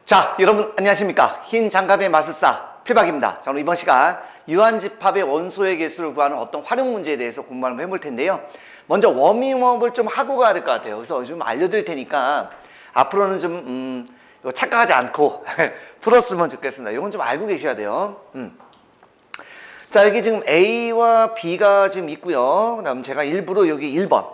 자, 여러분 안녕하십니까? 흰 장갑의 마술사 필박입니다. 자, 오늘 이번 시간 유한집합의 원소의 개수를 구하는 어떤 활용 문제에 대해서 공부 한번 해볼 텐데요. 먼저 워밍업을 좀 하고 가야 될 것 같아요. 그래서 좀 알려드릴 테니까 앞으로는 좀 이거 착각하지 않고 풀었으면 좋겠습니다. 이건 좀 알고 계셔야 돼요. 자, 여기 지금 A와 B가 지금 있고요. 그 다음 제가 일부러 여기 1번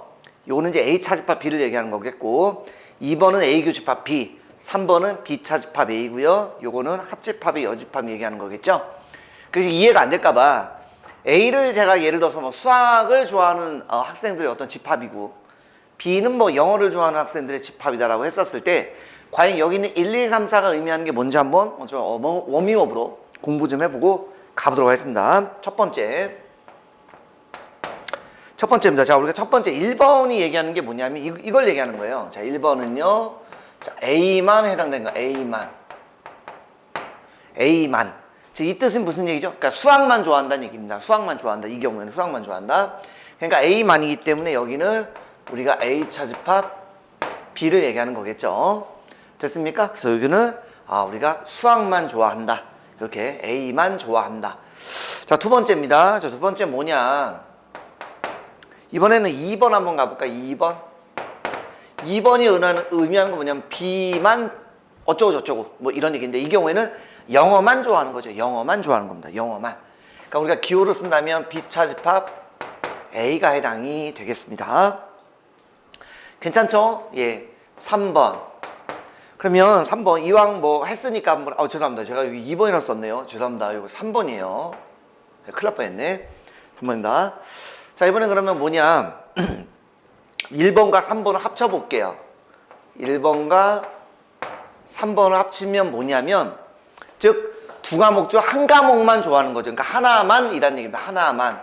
요거는 이제 A 차집합 B를 얘기하는 거겠고, 2번은 A 교집합 B, 3번은 B 차집합 A고요. 요거는 합집합의 여집합 얘기하는 거겠죠. 그래서 이해가 안 될까봐 A를 제가 예를 들어서 뭐 수학을 좋아하는 학생들의 어떤 집합이고, B는 뭐 영어를 좋아하는 학생들의 집합이다라고 했었을 때, 과연 여기는 1, 2, 3, 4가 의미하는 게 뭔지 한번 먼저 워밍업으로 공부 좀 해보고 가보도록 하겠습니다. 첫 번째입니다. 자, 우리가 첫 번째 1번이 얘기하는 게 뭐냐면 이걸 얘기하는 거예요. 자, 1번은요. 자, A만 해당되는 거. A만. 자, 이 뜻은 무슨 얘기죠? 그러니까 수학만 좋아한다는 얘기입니다. 수학만 좋아한다. 이 경우에는 수학만 좋아한다. 그러니까 A만이기 때문에 여기는 우리가 A 차집합 B를 얘기하는 거겠죠. 됐습니까? 그래서 여기는 우리가 수학만 좋아한다. 이렇게 A만 좋아한다. 자, 두 번째입니다. 자, 두 번째 뭐냐? 이번에는 2번 한번 가볼까? 2번이 의미하는 건 뭐냐면 B만 어쩌고 저쩌고 뭐 이런 얘기인데, 이 경우에는 영어만 좋아하는 거죠. 영어만 좋아하는 겁니다. 영어만. 그러니까 우리가 기호로 쓴다면 B 차집합 A가 해당이 되겠습니다. 괜찮죠? 예. 3번. 그러면 3번 이왕 뭐 했으니까 한번 죄송합니다. 제가 여기 2번이라 썼네요. 죄송합니다. 이거 3번이에요. 큰일 날 뻔했네. 3번입니다. 자, 이번엔 그러면 뭐냐? 1번과 3번을 합쳐볼게요. 1번과 3번을 합치면 뭐냐면, 즉 두 과목 중 한 과목만 좋아하는 거죠. 그러니까 하나만 이란 얘기입니다. 하나만.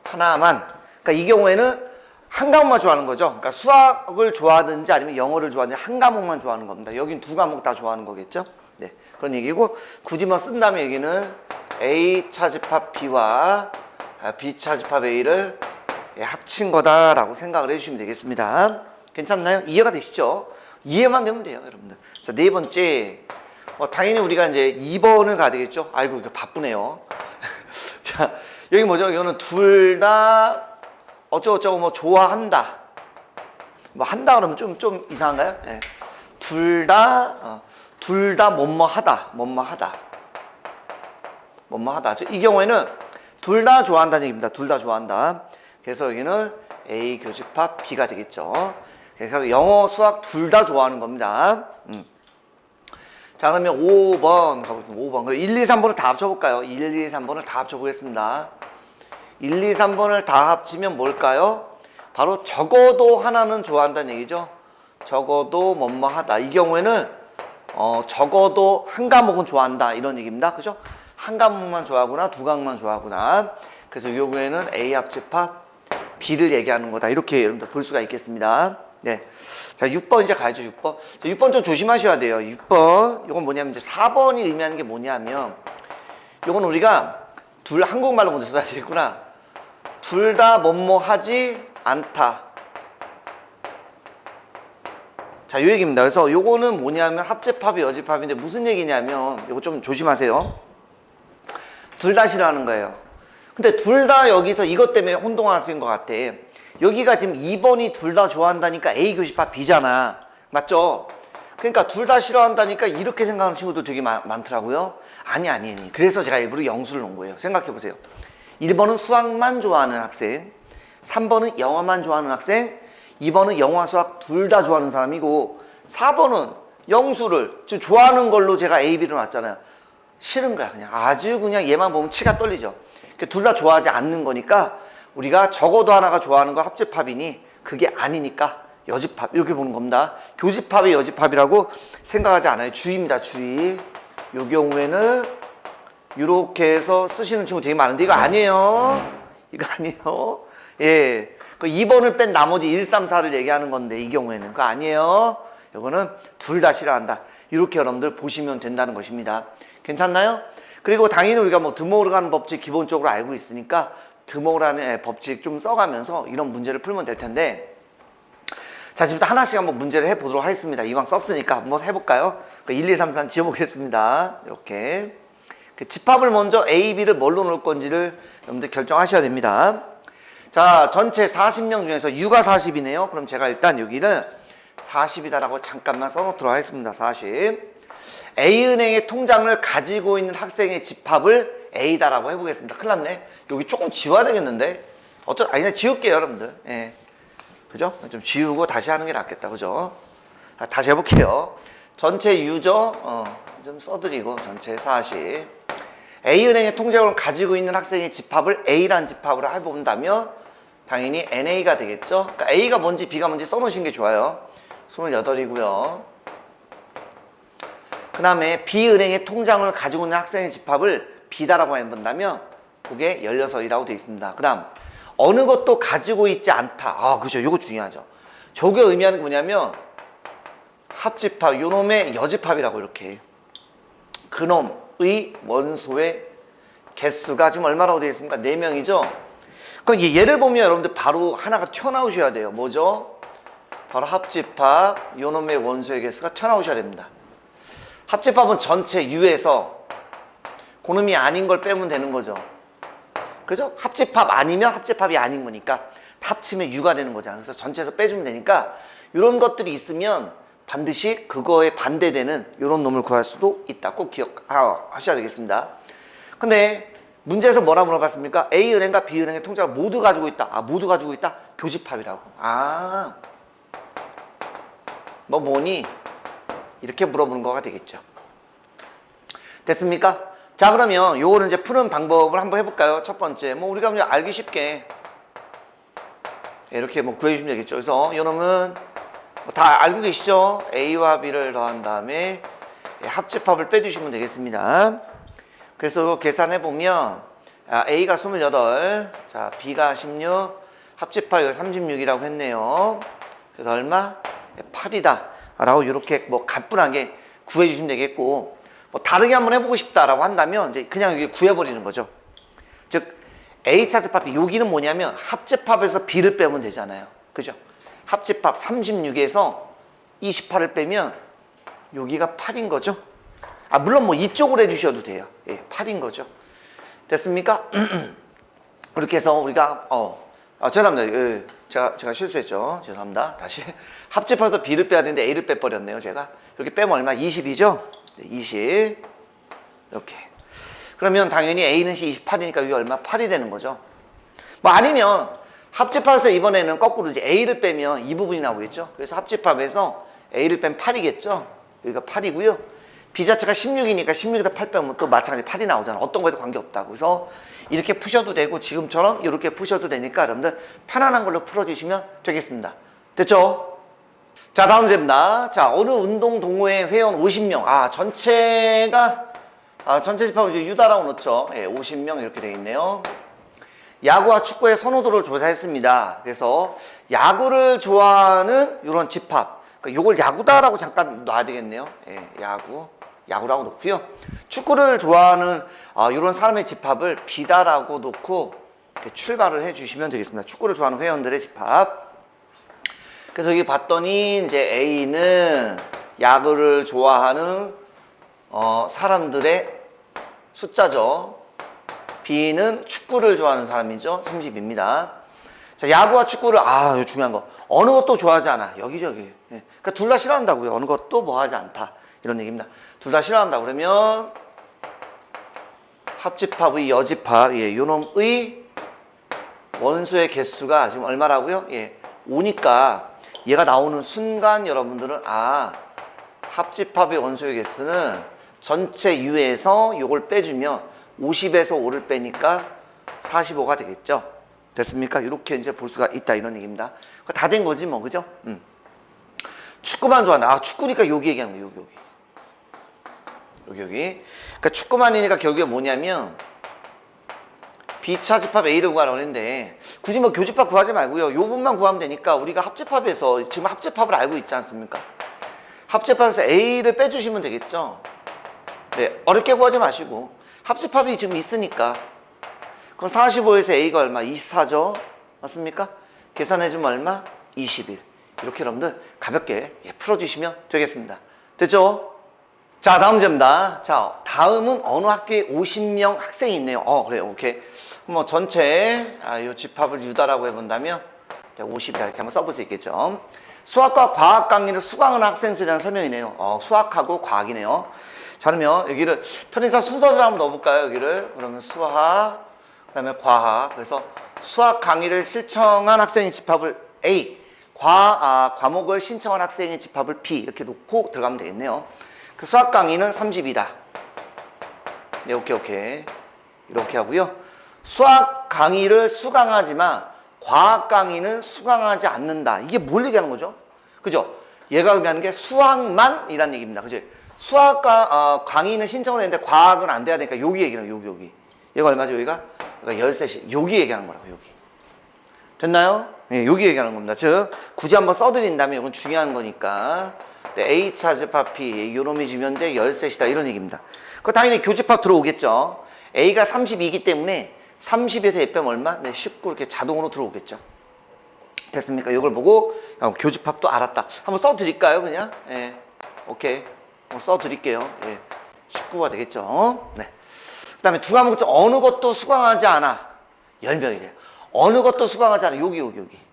그러니까 이 경우에는 한 과목만 좋아하는 거죠. 그러니까 수학을 좋아하든지 아니면 영어를 좋아하든지 한 과목만 좋아하는 겁니다. 여긴 두 과목 다 좋아하는 거겠죠. 네, 그런 얘기고, 굳이 뭐 쓴다면 여기는 A 차집합 B와 B 차집합 A를 합친 거다라고 생각을 해주시면 되겠습니다. 괜찮나요? 이해가 되시죠? 이해만 되면 돼요, 여러분들. 자, 네 번째. 당연히 우리가 이제 2번을 가야 되겠죠? 아이고, 이거 바쁘네요. 자, 여기 뭐죠? 이거는 둘 다 어쩌고저쩌고 뭐 좋아한다. 뭐 한다 그러면 좀 이상한가요? 네. 둘 다 뭐뭐하다. 이 경우에는 둘 다 좋아한다는 얘기입니다. 둘 다 좋아한다. 그래서 여기는 A 교집합 B가 되겠죠. 그래서 영어, 수학 둘 다 좋아하는 겁니다. 자, 그러면 5번 가보겠습니다. 5번. 그럼 1, 2, 3번을 다 합쳐볼까요? 1, 2, 3번을 다 합쳐보겠습니다. 1, 2, 3번을 다 합치면 뭘까요? 바로 적어도 하나는 좋아한다는 얘기죠. 적어도 뭐뭐하다. 이 경우에는 적어도 한 과목은 좋아한다. 이런 얘기입니다. 그죠? 한 과목만 좋아하구나, 두 과목만 좋아하구나. 그래서 이 경우에는 A 합집합 B를 얘기하는 거다. 이렇게 여러분들 볼 수가 있겠습니다. 네. 자, 6번 이제 가야죠, 6번. 자, 6번 좀 조심하셔야 돼요. 6번. 이건 뭐냐면 이제 4번이 의미하는 게 뭐냐면, 이건 우리가 한국말로 먼저 써야 되겠구나. 둘 다 뭐뭐 하지 않다. 자, 요 얘기입니다. 그래서 요거는 뭐냐면 합집합이 여집합인데 무슨 얘기냐면, 요거 좀 조심하세요. 둘 다 싫어하는 거예요. 근데 둘 다 여기서 이것 때문에 혼동을 쓰인 것 같아. 여기가 지금 2번이 둘 다 좋아한다니까 A 교집합 B잖아. 맞죠? 그러니까 둘 다 싫어한다니까 이렇게 생각하는 친구도 되게 많더라고요. 아니. 그래서 제가 일부러 영수를 놓은 거예요. 생각해보세요. 1번은 수학만 좋아하는 학생, 3번은 영어만 좋아하는 학생, 2번은 영어와 수학 둘 다 좋아하는 사람이고, 4번은 영수를 지금 좋아하는 걸로 제가 A, B를 놨잖아요. 싫은 거야. 아주 그냥 얘만 보면 치가 떨리죠. 둘 다 좋아하지 않는 거니까 우리가 적어도 하나가 좋아하는 거 합집합이니 그게 아니니까 여집합 이렇게 보는 겁니다. 교집합의 여집합이라고 생각하지 않아요. 주의입니다. 주의. 이 경우에는 이렇게 해서 쓰시는 친구 되게 많은데 이거 아니에요. 예. 그 2번을 뺀 나머지 1, 3, 4를 얘기하는 건데 이 경우에는 그거 아니에요. 이거는 둘 다 싫어한다. 이렇게 여러분들 보시면 된다는 것입니다. 괜찮나요? 그리고 당연히 우리가 뭐 드모르간 법칙 기본적으로 알고 있으니까 드모르간의 법칙 좀 써가면서 이런 문제를 풀면 될 텐데, 자, 지금부터 하나씩 한번 문제를 해보도록 하겠습니다. 이왕 썼으니까 한번 해볼까요? 1, 2, 3, 4 지어보겠습니다. 이렇게. 집합을 먼저 A, B를 뭘로 놓을 건지를 여러분들 결정하셔야 됩니다. 자, 전체 40명 중에서 U가 40이네요. 그럼 제가 일단 여기는 40이다라고 잠깐만 써놓도록 하겠습니다. 40. A은행의 통장을 가지고 있는 학생의 집합을 A다라고 해보겠습니다. 큰일 났네. 여기 조금 지워야 되겠는데? 아니, 그냥 지울게요, 여러분들. 예. 그죠? 좀 지우고 다시 하는 게 낫겠다. 그죠? 다시 해볼게요. 전체 유저, 좀 써드리고, 전체 40. A은행의 통장을 가지고 있는 학생의 집합을 A라는 집합으로 해본다면, 당연히 NA가 되겠죠? 그러니까 A가 뭔지 B가 뭔지 써놓으신 게 좋아요. 28이고요. 그 다음에 B은행의 통장을 가지고 있는 학생의 집합을 B다라고 해본다면, 그게 16이라고 되어 있습니다. 그 다음, 어느 것도 가지고 있지 않다. 그죠. 이거 중요하죠. 저게 의미하는 게 뭐냐면 합집합, 요놈의 여집합이라고 이렇게. 그놈의 원소의 개수가 지금 얼마라고 되어 있습니까? 4명이죠. 그럼 예를 보면 여러분들 바로 하나가 튀어나오셔야 돼요. 뭐죠? 바로 합집합, 요놈의 원소의 개수가 튀어나오셔야 됩니다. 합집합은 전체 U에서 그놈이 아닌 걸 빼면 되는 거죠. 그죠? 합집합 아니면 합집합이 아닌 거니까 합치면 U가 되는 거잖아요. 그래서 전체에서 빼주면 되니까 이런 것들이 있으면 반드시 그거에 반대되는 이런 놈을 구할 수도 있다. 꼭 기억하셔야 되겠습니다. 근데 문제에서 뭐라 물어봤습니까? A은행과 B은행의 통장을 모두 가지고 있다. 모두 가지고 있다? 교집합이라고. 뭐니? 이렇게 물어보는 거가 되겠죠. 됐습니까? 자, 그러면 요거는 이제 푸는 방법을 한번 해볼까요? 첫 번째, 우리가 그냥 알기 쉽게 이렇게 구해주시면 되겠죠. 그래서 요 놈은 다 알고 계시죠? A와 B를 더한 다음에 합집합을 빼주시면 되겠습니다. 그래서 계산해보면 A가 28, 자, B가 16, 합집합이 36이라고 했네요. 그래서 얼마? 8이다 라고 이렇게 가뿐하게 구해주시면 되겠고, 다르게 한번 해보고 싶다라고 한다면 이제 그냥 여기 구해버리는 거죠. 즉 A차 집합이 여기는 뭐냐면 합집합에서 B를 빼면 되잖아요. 그죠? 합집합 36에서 28을 빼면 여기가 8인 거죠. 물론 이쪽으로 해주셔도 돼요. 8인 거죠. 됐습니까? 그렇게 해서 우리가 죄송합니다. 제가 실수했죠. 죄송합니다. 다시 합집합에서 B를 빼야 되는데 A를 빼버렸네요. 제가 이렇게 빼면 얼마? 20이죠. 20 이렇게. 그러면 당연히 A는 28이니까 여기 얼마? 8이 되는 거죠. 아니면 합집합에서 이번에는 거꾸로 이제 A를 빼면 이 부분이 나오겠죠. 그래서 합집합에서 A를 빼면 8이겠죠. 여기가 8이고요. B 자체가 16이니까 16에다 8 빼면 또 마찬가지 8이 나오잖아. 어떤 거에도 관계없다고. 그래서 이렇게 푸셔도 되고 지금처럼 이렇게 푸셔도 되니까 여러분들 편안한 걸로 풀어주시면 되겠습니다. 됐죠? 자, 다음 문제입니다. 자, 어느 운동 동호회 회원 50명. 전체가, 전체 집합을 이제 U다라고 넣죠. 50명 이렇게 되어 있네요. 야구와 축구의 선호도를 조사했습니다. 그래서 야구를 좋아하는 이런 집합. 그러니까 이걸 야구다라고 잠깐 놔야 되겠네요. 야구라고 놓고요. 축구를 좋아하는 이런 사람의 집합을 B다라고 놓고 이렇게 출발을 해 주시면 되겠습니다. 축구를 좋아하는 회원들의 집합. 그래서 여기 봤더니 이제 A는 야구를 좋아하는 사람들의 숫자죠. B는 축구를 좋아하는 사람이죠. 30입니다. 자, 야구와 축구를 이거 중요한 거. 어느 것도 좋아하지 않아. 여기저기. 그러니까 둘 다 싫어한다고요. 어느 것도 뭐 하지 않다. 이런 얘기입니다. 둘 다 싫어한다 그러면 합집합의 여집합, 요놈의 원소의 개수가 지금 얼마라고요? 5니까 얘가 나오는 순간 여러분들은 합집합의 원소의 개수는 전체 U에서 요걸 빼주면 50에서 5를 빼니까 45가 되겠죠. 됐습니까? 이렇게 이제 볼 수가 있다 이런 얘기입니다. 다 된 거지 뭐, 그죠? 축구만 좋아한다. 축구니까 여기 얘기하는 거예요. 여기. 그러니까 축구만이니까 결국에 뭐냐면 B차 집합 A를 구하라고 했는데 굳이 교집합 구하지 말고요. 요 부분만 구하면 되니까 우리가 합집합에서 지금 합집합을 알고 있지 않습니까? 합집합에서 A를 빼주시면 되겠죠. 네, 어렵게 구하지 마시고 합집합이 지금 있으니까 그럼 45에서 A가 얼마? 24죠. 맞습니까? 계산해주면 얼마? 21. 이렇게 여러분들 가볍게 풀어주시면 되겠습니다. 됐죠? 자, 다음 문제입니다. 자, 다음은 어느 학교에 50명 학생이 있네요. 그래요. 오케이. 뭐 전체 이 집합을 유다라고 해본다면 50이다 이렇게 한번 써볼 수 있겠죠. 수학과 과학 강의를 수강하는 학생들이라는 설명이네요. 수학하고 과학이네요. 자, 그러면 여기를 편의상 순서대로 한번 넣어볼까요? 여기를 그러면 수학, 그다음에 과학. 그래서 수학 강의를 신청한 학생의 집합을 A, 과목을 신청한 학생의 집합을 B 이렇게 놓고 들어가면 되겠네요. 그 수학 강의는 30이다. 네, 오케이. 이렇게 하고요. 수학 강의를 수강하지만 과학 강의는 수강하지 않는다. 이게 뭘 얘기하는 거죠? 그죠? 얘가 의미하는 게 수학만이라는 얘기입니다. 그죠? 수학 강의는 신청을 했는데 과학은 안 돼야 되니까 여기 얘기는 여기. 얘가 얼마죠? 여기가? 그러니까 13시. 여기 얘기하는 거라고, 여기. 됐나요? 네, 여기 얘기하는 겁니다. 즉, 굳이 한번 써드린다면 이건 중요한 거니까. 네, A차 집합 P, 요놈이 지금 현재 13시다. 이런 얘기입니다. 그 당연히 교집합 들어오겠죠. A가 32이기 때문에 30에서 얘 빼면 얼마? 네, 19 이렇게 자동으로 들어오겠죠. 됐습니까? 이걸 보고 교집합도 알았다. 한번 써드릴까요? 그냥? 예, 오케이. 써드릴게요. 예, 19가 되겠죠. 네. 그 다음에 두 과목 중 어느 것도 수강하지 않아. 10명이래요. 어느 것도 수강하지 않아. 여기.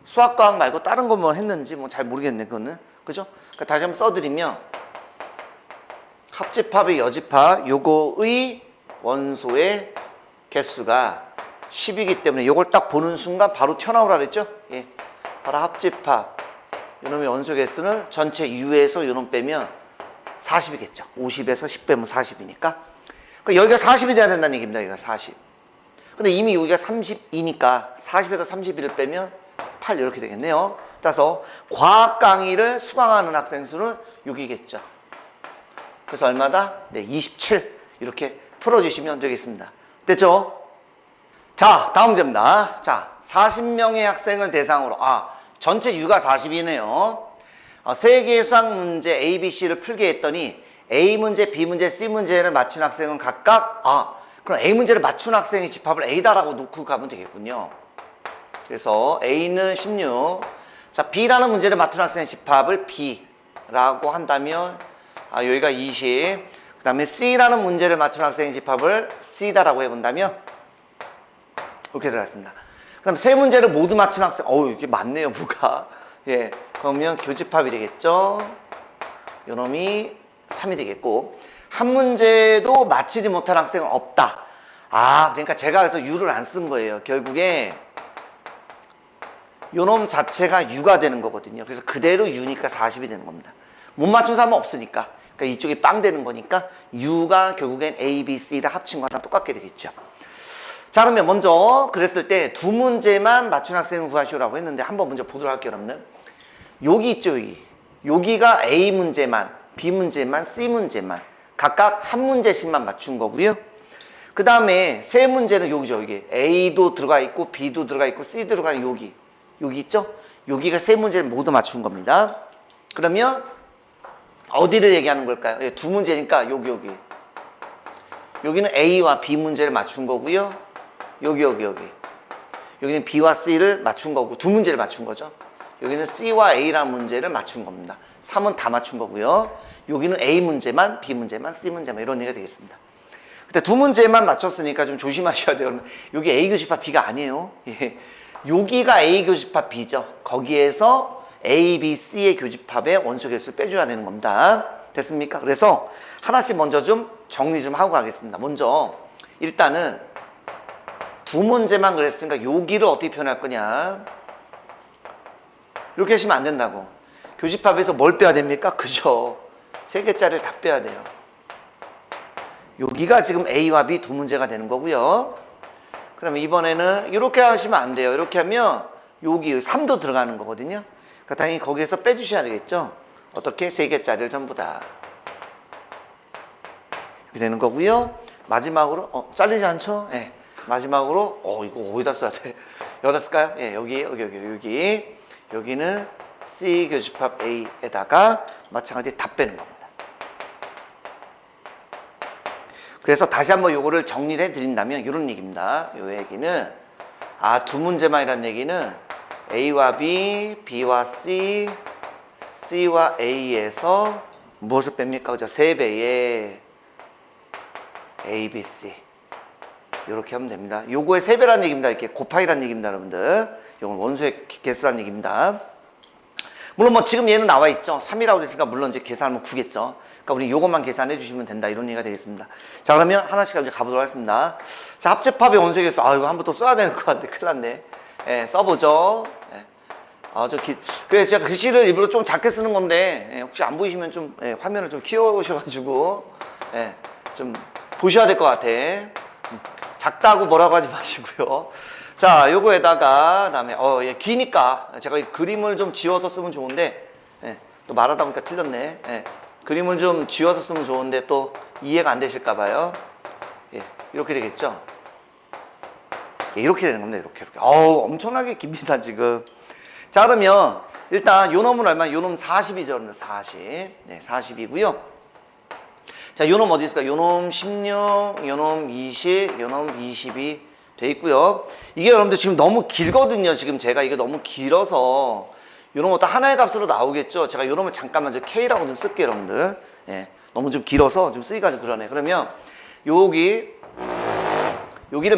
수학과학 말고 다른 거 뭐 했는지 뭐 잘 모르겠네, 그거는. 그죠? 그러니까 다시 한번 써드리면, 합집합의 여집합, 요거의 원소의 개수가 10이기 때문에 요걸 딱 보는 순간 바로 튀어나오라 그랬죠? 예. 바로 합집합. 요놈의 원소 개수는 전체 U에서 요놈 빼면 40이겠죠. 50에서 10 빼면 40이니까. 그러니까 여기가 40이 돼야 된다는 얘기입니다. 여기가 40. 근데 이미 여기가 32니까 40에서 31을 빼면 8 이렇게 되겠네요. 따라서 과학 강의를 수강하는 학생 수는 6이겠죠. 그래서 얼마다? 네, 27. 이렇게 풀어주시면 되겠습니다. 됐죠? 자, 다음 문제입니다. 자, 40명의 학생을 대상으로, 전체 U가 40이네요. 세 개의 수학 문제 A, B, C를 풀게 했더니 A 문제, B 문제, C 문제를 맞춘 학생은 각각, 그럼 A 문제를 맞춘 학생의 집합을 A다라고 놓고 가면 되겠군요. 그래서 A는 16. 자, B라는 문제를 맞춘 학생의 집합을 B라고 한다면, 여기가 20. 그 다음에 C라는 문제를 맞춘 학생의 집합을 C다라고 해본다면, 이렇게 들어갔습니다. 그 다음 세 문제를 모두 맞춘 학생, 이게 많네요, 뭐가. 예, 그러면 교집합이 되겠죠. 요놈이 3이 되겠고, 한 문제도 맞히지 못한 학생은 없다. 그러니까 제가 그래서 U를 안 쓴 거예요. 결국에 요놈 자체가 U가 되는 거거든요. 그래서 그대로 U니까 40이 되는 겁니다. 못 맞춘 사람은 없으니까. 그러니까 이쪽이 빵 되는 거니까 U가 결국엔 A, B, C를 합친 거랑 똑같게 되겠죠. 자, 그러면 먼저 그랬을 때 두 문제만 맞춘 학생을 구하시오라고 했는데 한번 먼저 보도록 할게요, 여러분들. 여기 있죠, 여기. 여기가 A 문제만, B 문제만, C 문제만 각각 한 문제씩만 맞춘 거고요. 그 다음에 세 문제는 여기죠, 여기. A도 들어가 있고 B도 들어가 있고 C도 들어가 있고 여기 있죠? 여기가 세 문제를 모두 맞춘 겁니다. 그러면 어디를 얘기하는 걸까요? 예, 두 문제니까 여기. 여기는 A와 B 문제를 맞춘 거고요. 여기. 여기는 B와 C를 맞춘 거고 두 문제를 맞춘 거죠. 여기는 C와 A라는 문제를 맞춘 겁니다. 3은 다 맞춘 거고요. 여기는 A 문제만, B 문제만, C 문제만 이런 얘기가 되겠습니다. 근데 두 문제만 맞췄으니까 좀 조심하셔야 돼요. 여기 A 교집합 B가 아니에요. 예. 여기가 A 교집합 B죠. 거기에서 A, B, C의 교집합의 원소 개수를 빼줘야 되는 겁니다. 됐습니까? 그래서 하나씩 먼저 좀 정리 좀 하고 가겠습니다. 먼저 일단은 두 문제만 그랬으니까 여기를 어떻게 표현할 거냐. 이렇게 하시면 안 된다고. 교집합에서 뭘 빼야 됩니까? 그죠. 세 개짜리를 다 빼야 돼요. 여기가 지금 A와 B 두 문제가 되는 거고요. 그 다음에 이번에는 이렇게 하시면 안 돼요. 이렇게 하면 여기 3도 들어가는 거거든요. 그러니까 당연히 거기에서 빼주셔야 되겠죠. 어떻게? 세 개짜리를 전부 다. 이렇게 되는 거고요. 마지막으로 잘리지 않죠? 네. 마지막으로 이거 어디다 써야 돼? 여기다 쓸까요? 예, 여기. 여기는 C 교집합 A에다가 마찬가지 다 빼는 겁니다. 그래서 다시 한번 요거를 정리를 해드린다면 이런 얘기입니다. 요 얘기는 두 문제만이라는 얘기는 A와 B, B와 C, C와 A에서 무엇을 뺍니까? 그죠? 3배의 A, B, C. 이렇게 하면 됩니다. 요거의 3배라는 얘기입니다. 이렇게 곱하기라는 얘기입니다, 여러분들. 요건 원소의 개수라는 얘기입니다. 물론 뭐 지금 얘는 나와 있죠. 3이라고 됐으니까 물론 이제 계산하면 9겠죠. 그러니까 우리 요것만 계산해 주시면 된다. 이런 얘기가 되겠습니다. 자, 그러면 하나씩 이제 가보도록 하겠습니다. 자, 합집합의 원소의 개수. 아, 이거 한번 또 써야 될 것 같은데. 큰일 났네. 예, 써보죠. 예. 그래, 제가 글씨를 일부러 좀 작게 쓰는 건데, 예, 혹시 안 보이시면 좀, 예, 화면을 좀 키워오셔가지고, 예, 좀 보셔야 될 것 같아. 작다고 뭐라고 하지 마시고요. 자, 요거에다가, 그 다음에, 얘 기니까, 제가 이 그림을 좀 지워서 쓰면 좋은데, 예, 또 말하다 보니까 틀렸네. 예, 그림을 좀 지워서 쓰면 좋은데, 또 이해가 안 되실까봐요. 예, 이렇게 되겠죠? 예, 이렇게 되는 겁니다. 이렇게. 엄청나게 깁니다, 지금. 자, 그러면, 일단, 요 놈은 얼마? 요 놈 40이죠. 40. 네, 40이고요. 자, 요 놈 어디 있을까? 요 놈 16, 요 놈 20, 요 놈 22 돼 있고요. 이게 여러분들 지금 너무 길거든요. 지금 제가 이게 너무 길어서 요 놈은 또 하나의 값으로 나오겠죠. 제가 요 놈을 잠깐만 저 K라고 좀 쓸게요, 여러분들. 예, 너무 좀 길어서 좀 쓰기가 좀 그러네. 그러면 여기를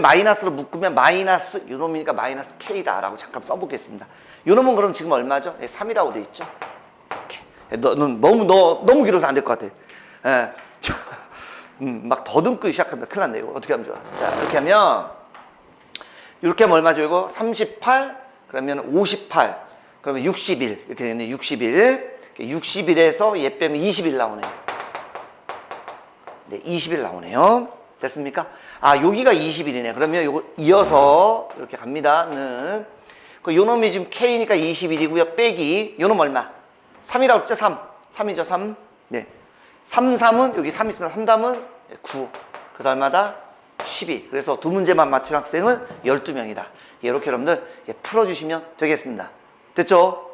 마이너스로 묶으면 마이너스 요 놈이니까 마이너스 K다라고 잠깐 써보겠습니다. 요 놈은 그럼 지금 얼마죠? 예, 3이라고 돼 있죠. 이렇게. 너무 길어서 안 될 것 같아. 예. 막 더듬기 시작하면 큰일 났네. 이거 어떻게 하면 좋아? 자, 이렇게 하면 이렇게 하면 얼마죠? 이거 38 그러면 58 그러면 61 이렇게 되겠네. 61 61에서 얘 빼면 21 나오네요. 네, 21 나오네요. 됐습니까? 아, 여기가 21이네. 그러면 요거 이어서 이렇게 갑니다. 는 요 놈이 지금 K니까 21이고요. 빼기 요 놈 얼마? 3이라고 했죠? 3이죠. 3. 네. 3은 여기 3 있으면 3담은 9. 그 다음마다 12. 그래서 두 문제만 맞춘 학생은 12명이다. 이렇게 여러분들 풀어주시면 되겠습니다. 됐죠?